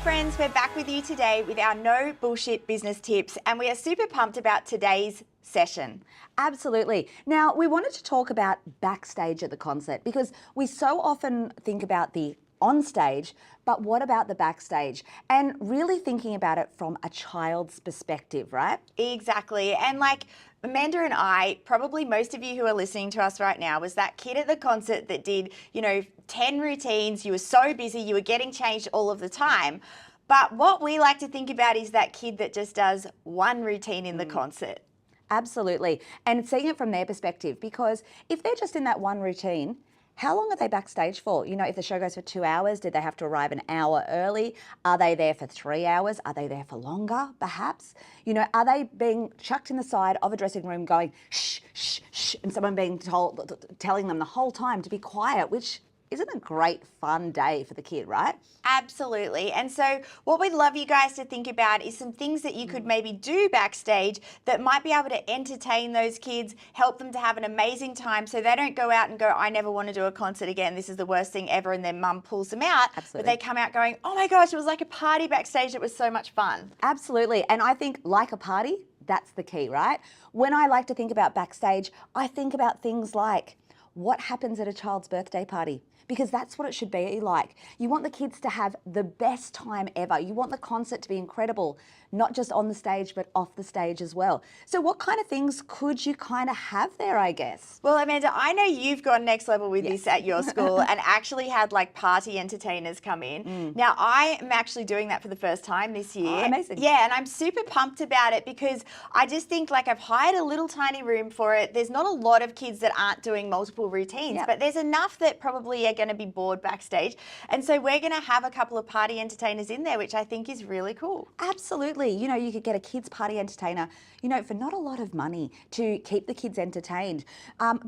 friends, we're back with you today with our no bullshit business tips, and we are super pumped about today's session. Absolutely. Now, we wanted to talk about backstage at the concert because we so often think about the on stage, but what about the backstage? And really thinking about it from a child's perspective, right? Exactly. And like Amanda and I, probably most of you who are listening to us right now, was that kid at the concert that did, 10 routines. You were so busy, you were getting changed all of the time. But what we like to think about is that kid that just does one routine in the concert. Absolutely. And seeing it from their perspective, because if they're just in that one routine, how long are they backstage for? If the show goes for 2 hours, did they have to arrive an hour early? Are they there for 3 hours? Are they there for longer, perhaps? Are they being chucked in the side of a dressing room going, shh, shh, shh, and someone telling them the whole time to be quiet, which isn't a great fun day for the kid, right? Absolutely. And so what we'd love you guys to think about is some things that you could maybe do backstage that might be able to entertain those kids, help them to have an amazing time so they don't go out and go, I never want to do a concert again. This is the worst thing ever. And their mum pulls them out. Absolutely. But they come out going, oh my gosh, it was like a party backstage. It was so much fun. Absolutely. And I think like a party, that's the key, right? When I like to think about backstage, I think about things like what happens at a child's birthday party, because that's what it should be like. You want the kids to have the best time ever. You want the concert to be incredible, not just on the stage, but off the stage as well. So what kind of things could you kind of have there, I guess? Well, Amanda, I know you've gone next level with this at your school and actually had like party entertainers come in. Now, I am actually doing that for the first time this year. Oh, amazing. Yeah, and I'm super pumped about it because I just think like I've hired a little tiny room for it. There's not a lot of kids that aren't doing multiple routines, but there's enough that probably are going to be bored backstage. And so we're going to have a couple of party entertainers in there, which I think is really cool. Absolutely. You could get a kids party entertainer, for not a lot of money to keep the kids entertained.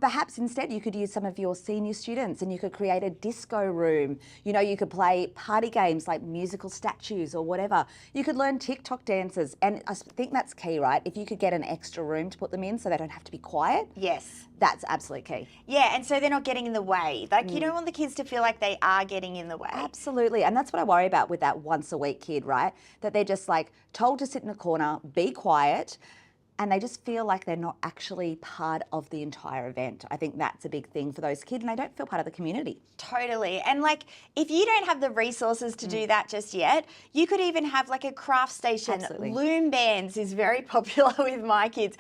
Perhaps instead you could use some of your senior students and you could create a disco room. You could play party games like musical statues or whatever. You could learn TikTok dances. And I think that's key, right? If you could get an extra room to put them in so they don't have to be quiet. Yes. That's absolutely key. Yeah, and so they're not getting in the way. Like you don't want the kids to feel like they are getting in the way. Absolutely. And that's what I worry about with that once a week kid, right? That they're just like told to sit in a corner, be quiet, and they just feel like they're not actually part of the entire event. I think that's a big thing for those kids, and they don't feel part of the community. Totally. And like, if you don't have the resources to do that just yet, you could even have like a craft station. Absolutely. Loom bands is very popular with my kids.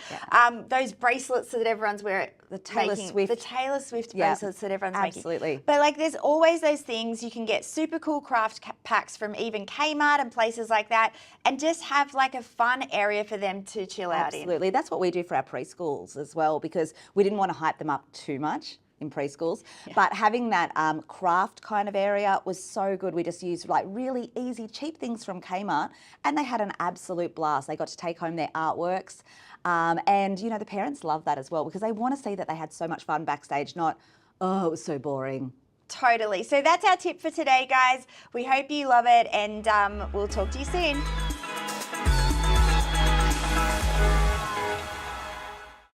Those bracelets that everyone's wearing. The Taylor Swift. The Taylor Swift bracelets that everyone's making. Absolutely. But like there's always those things. You can get super cool craft packs from even Kmart and places like that and just have like a fun area for them to chill out in. Absolutely. That's what we do for our preschools as well, because we didn't want to hype them up too much in preschools. But having that craft kind of area was so good. We just used like really easy, cheap things from Kmart, and they had an absolute blast. They got to take home their artworks. And, the parents love that as well because they want to see that they had so much fun backstage, not, oh, it was so boring. Totally. So that's our tip for today, guys. We hope you love it, and we'll talk to you soon.